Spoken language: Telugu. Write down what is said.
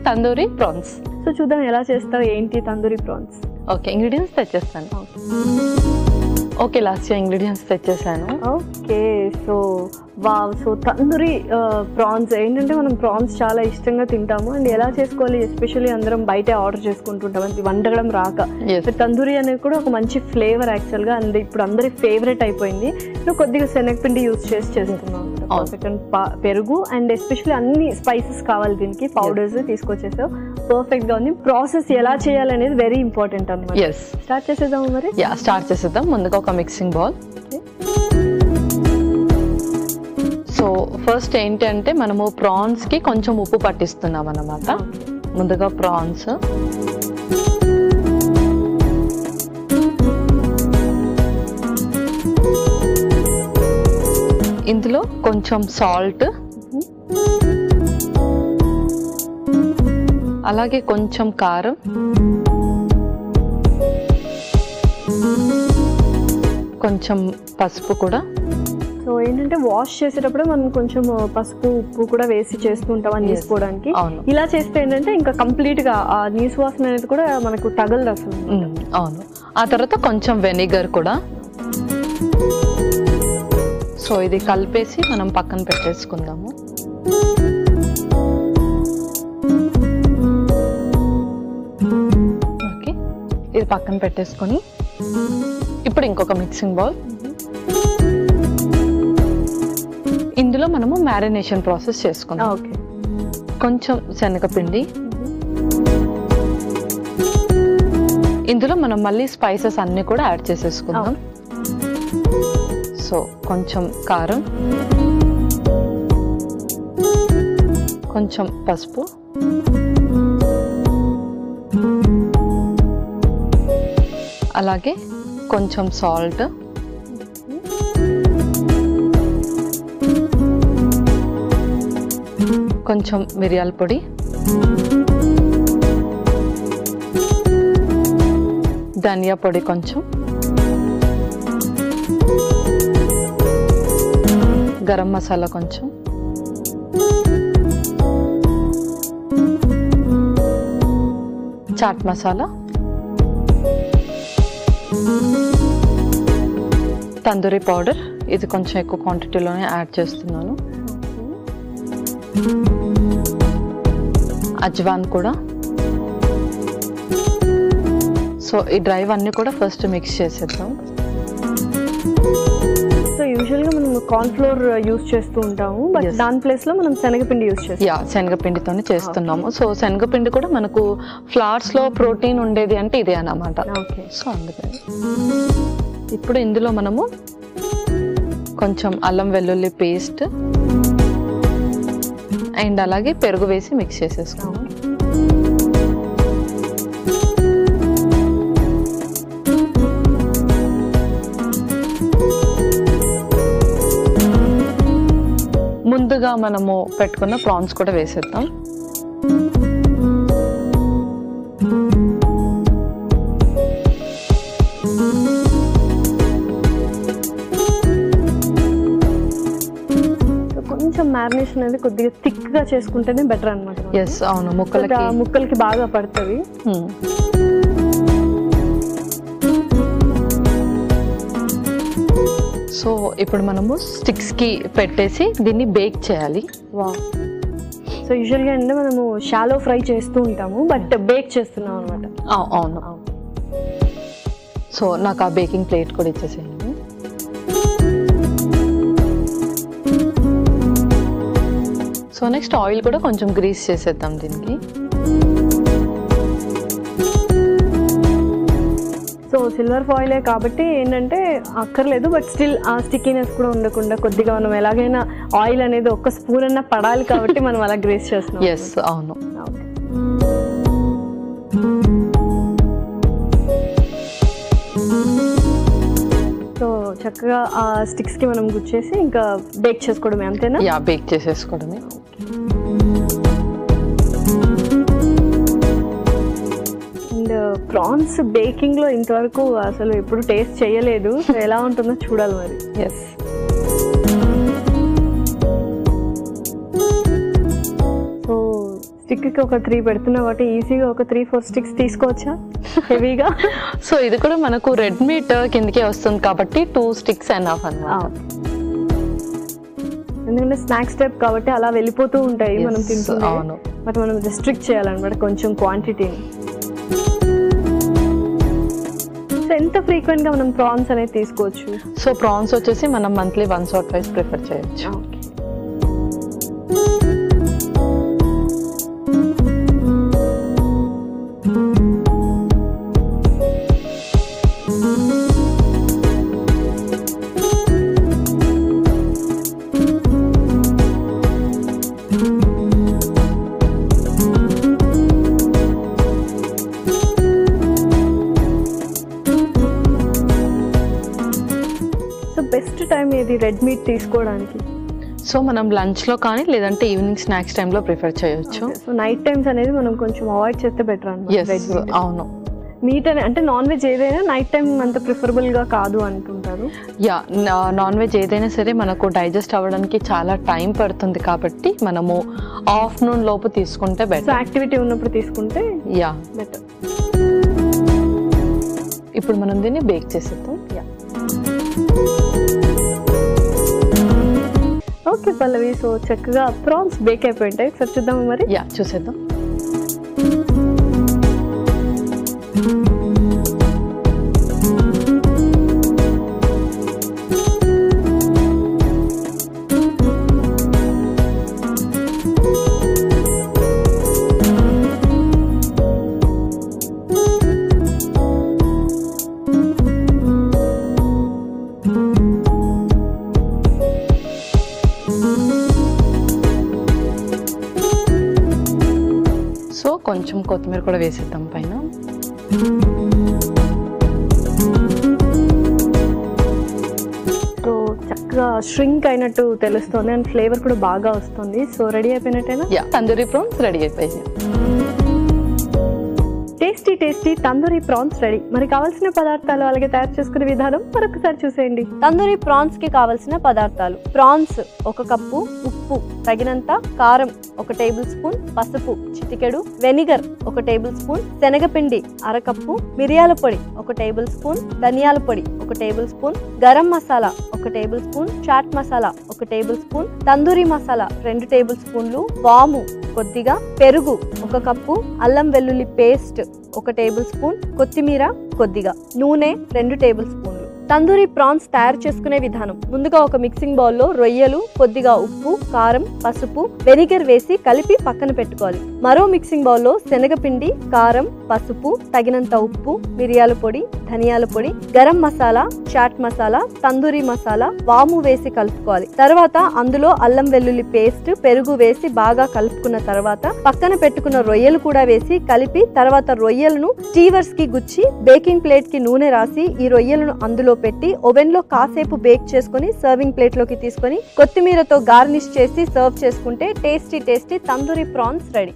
తందూరి ప్రాన్స్. సో చూద్దాం ఎలా చేస్తావు ఏంటి తందూరి ప్రాన్స్. ఓకే, ఇంగ్రీడియంట్స్ తెచ్చేస్తాను. ఓకే, లాస్ట్ ఇంగ్రీడియంట్స్ తెచ్చేసాను. Okay, so wow. So tandoori prawns ఏంటంటే మనం ప్రాన్స్ చాలా ఇష్టంగా తింటాము అండ్ ఎలా చేసుకోవాలి, ఎస్పెషల్లీ అందరం బయట ఆర్డర్ చేసుకుంటుంటాం అది వండడం రాక. తందూరి అనేది కూడా ఒక మంచి ఫ్లేవర్ యాక్చువల్గా, అండ్ ఇప్పుడు అందరి ఫేవరెట్ అయిపోయింది. నువ్వు కొద్దిగా శనగపిండి యూజ్ చేసి చేస్తున్నావు, సెకండ్ పెరుగు అండ్ ఎస్పెషల్లీ అన్ని స్పైసెస్ కావాలి దీనికి, పౌడర్స్ తీసుకొచ్చేసావు. పర్ఫెక్ట్ గా ఉంది. ప్రాసెస్ ఎలా చేయాలనేది వెరీ ఇంపార్టెంట్ అన్నమాట. స్టార్ట్ చేసేద్దాం మరి. స్టార్ట్ చేసేద్దాం. ముందుగా ఒక మిక్సింగ్ బౌల్. సో ఫస్ట్ ఏంటి అంటే మనము ప్రాన్స్ కి కొంచెం ఉప్పు పట్టిస్తున్నాం అన్నమాట. ముందుగా ప్రాన్స్, ఇందులో కొంచెం సాల్ట్, అలాగే కొంచెం కారం, కొంచెం పసుపు కూడా. సో ఏంటంటే వాష్ చేసేటప్పుడు మనం కొంచెం పసుపు ఉప్పు కూడా వేసి చేస్తుంటాం అని తీసుకోవడానికి. ఇలా చేస్తే ఏంటంటే ఇంకా కంప్లీట్ గా ఆ నీసు వాసన అనేది కూడా మనకు తగలదు అసలు. అవును. ఆ తర్వాత కొంచెం వెనిగర్ కూడా. సో ఇది కలిపేసి మనం పక్కన పెట్టేసుకుందాము. ఓకే, ఇది పక్కన పెట్టేసుకొని ఇప్పుడు ఇంకొక మిక్సింగ్ బౌల్. ఇందులో మనము మ్యారినేషన్ ప్రాసెస్ చేసుకుందాం. ఓకే, కొంచెం శనగపిండి, ఇందులో మనం మళ్ళీ స్పైసెస్ అన్ని కూడా యాడ్ చేసేసుకుందాం. సో కొంచెం కారం, కొంచెం పసుపు, అలాగే కొంచెం సాల్ట్, కొంచెం మిరియాల పొడి, ధనియా పొడి కొంచెం, గరం మసాలా కొంచెం, చాట్ మసాలా, తందూరి పౌడర్, ఇది కొంచెం ఎక్కువ క్వాంటిటీలోనే యాడ్ చేస్తున్నాను, అజ్వాన్ కూడా. సో ఈ డ్రైవ్ అన్ని కూడా ఫస్ట్ మిక్స్ చేసేద్దాం. సో యూజువల్గా మనం కార్న్ ఫ్లోర్ యూజ్ చేస్తూ ఉంటాము, బట్ దాని ప్లేస్ లో మనం శనగపిండి యూజ్ చేస్తాం. శనగపిండితోనే చేస్తున్నాము. సో శనగపిండి కూడా మనకు ఫ్లవర్స్ లో ప్రోటీన్ ఉండేది అంటే ఇదే అన్నమాట. సో అందుకని ఇప్పుడు ఇందులో మనము కొంచెం అల్లం వెల్లుల్లి పేస్ట్ అండ్ అలాగే పెరుగు వేసి మిక్స్ చేసేసుకున్నాం. ముందుగా మనము పెట్టుకున్న ప్రాన్స్ కూడా వేసేద్దాం. కొంచెం మ్యారినేషన్ అనేది కొద్దిగా థిక్ గా చేసుకుంటేనే బెటర్ అన్నమాట. అవును, ముక్కలకి బాగా పడుతుంది. సో ఇప్పుడు మనము స్టిక్స్ కి పెట్టేసి దీన్ని బేక్ చేయాలి. సో యూజువల్గా అంటే మనము షాలో ఫ్రై చేస్తూ ఉంటాము, బట్ బేక్ చేస్తున్నాం అనమాట. అవును. సో నాకు ఆ బేకింగ్ ప్లేట్ కూడా ఇచ్చేసేయండి. సో నెక్స్ట్ ఆయిల్ కూడా కొంచెం గ్రీస్ చేసేద్దాం దీనికి. సో సిల్వర్ ఫాయిలే కాబట్టి ఏంటంటే అక్కర్లేదు, బట్ స్టిల్ ఆ స్టిక్కీనెస్ కూడా ఉండకుండా కొద్దిగా మనం ఎలాగైనా ఆయిల్ అనేది ఒక్క స్పూన్ అన్నా పడాలి కాబట్టి మనం అలా గ్రేస్ చేస్తున్నాం. అవును. సో చక్కగా ఆ స్టిక్స్ కి మనం గుచ్చేసి ఇంకా బేక్ చేసుకోవడమే, అంతేనా? బేక్ చేసేసుకోవడమే. అండ్ ప్రాన్స్ బేకింగ్ లో ఇంతవరకు అసలు ఎప్పుడు టేస్ట్ చేయలేదు, సో ఎలా ఉంటుందో చూడాలి మరి. సో కి ఒక 3 పెడుతున్నా కాబట్టి ఈజీగా ఒక 3-4 స్టిక్స్ తీసుకోవచ్చా హెవీగా? సో ఇది కూడా మనకు రెడ్ మీట్ కిందకే వస్తుంది కాబట్టి 2 స్టిక్స్ ఎనఫ్ అన్నమాట. ఎందుకంటే స్నాక్స్ టైప్ కాబట్టి అలా వెళ్ళిపోతూ ఉంటాయి మనం తింటుంటే. అవును. బట్ మనం రిస్ట్రిక్ట్ చేయాలన్నమాట కొంచెం క్వాంటిటీని. సో ఎంత ఫ్రీక్వెంట్ గా మనం ప్రాన్స్ అనేది తీసుకోవచ్చు? సో ప్రాన్స్ వచ్చేసి మనం monthly once or twice prefer చేయొచ్చు. బెస్ట్ టైం ఏది రెడ్ మీట్ తీసుకోవడానికి? సో మనం లంచ్ లో కానీ లేదంటే ఈవినింగ్ స్నాక్స్ టైంలో ప్రిఫర్ చేయొచ్చు. సో నైట్ టైమ్స్ అనేది మనం కొంచెం అవాయిడ్ చేస్తే బెటర్ అన్నమాట. అవును. మీట్ అంటే నాన్ వెజ్ ఏదైనా నైట్ టైం అంత ప్రిఫరబుల్ గా కాదు అంటుంటారు. యా, నాన్ వెజ్ ఏదైనా సరే మనకు డైజెస్ట్ అవ్వడానికి చాలా టైం పడుతుంది కాబట్టి మనము ఆఫ్టర్నూన్ లోపు తీసుకుంటే బెటర్. యాక్టివిటీ ఉన్నప్పుడు తీసుకుంటే యా బెటర్. ఇప్పుడు మనం దీన్ని బేక్ చేసేద్దాం. యా ఓకే పల్లవి, సో చక్కగా ప్రాన్స్ బేక్ అయిపోయింటాయి. ఒకసారి చూద్దాము మరి. యా చూసేద్దాం. సో కొంచెం కొత్తిమీర కూడా వేసేద్దాం పైన. సో చక్కగా ష్రింక్ అయినట్టు తెలుస్తుంది అండ్ ఫ్లేవర్ కూడా బాగా వస్తుంది. సో రెడీ అయిపోయినట్టేనా? యా, తందూరి ప్రాన్స్ రెడీ అయిపోయాయి. Tasty tasty tandoori prawns ready. మరి కావాల్సిన పదార్థాలు అలాగే తయారు చేసుకునే విధానం మరొకసారి చూసేయండి. తందూరి ప్రాన్స్ కి కావాల్సిన పదార్థాలు: ప్రాన్స్ 1 కప్పు, ఉప్పు తగినంత, కారం 1 టేబుల్ స్పూన్, పసుపు చిటికెడు, వెనిగర్ 1 టేబుల్ స్పూన్, శనగపిండి 1/2 కప్పు, మిరియాల పొడి 1 టేబుల్ స్పూన్, ధనియాల పొడి 1 tablespoon, garam masala 1 tablespoon, chaat masala 1 tablespoon, tandoori masala 2 table స్పూన్లు, వాము కొద్దిగా, పెరుగు 1 కప్పు, అల్లం వెల్లుల్లి పేస్ట్ 1 టేబుల్ స్పూన్, కొత్తిమీర కొద్దిగా, నూనె 2 టేబుల్ స్పూన్లు. తందూరి ప్రాన్స్ తయారు చేసుకునే విధానం: ముందుగా ఒక మిక్సింగ్ బౌల్లో రొయ్యలు, కొద్దిగా ఉప్పు, కారం, పసుపు, వెనిగర్ వేసి కలిపి పక్కన పెట్టుకోవాలి. మరో మిక్సింగ్ బౌల్లో శనగపిండి, కారం, పసుపు, తగినంత ఉప్పు, మిరియాల పొడి, ధనియాల పొడి, గరం మసాలా, చాట్ మసాలా, తందూరి మసాలా, వాము వేసి కలుపుకోవాలి. తర్వాత అందులో అల్లం వెల్లుల్లి పేస్ట్, పెరుగు వేసి బాగా కలుపుకున్న తర్వాత పక్కన పెట్టుకున్న రొయ్యలు కూడా వేసి కలిపి తర్వాత రొయ్యలను స్టీవర్స్ కి గుచ్చి బేకింగ్ ప్లేట్ కి నూనె రాసి ఈ రొయ్యలను అందులో పెట్టి ఓవెన్ లో కాసేపు బేక్ చేసుకుని సర్వింగ్ ప్లేట్ లోకి తీసుకొని కొత్తిమీరతో గార్నిష్ చేసి సర్వ్ చేసుకుంటే tasty tasty tandoori prawns ready.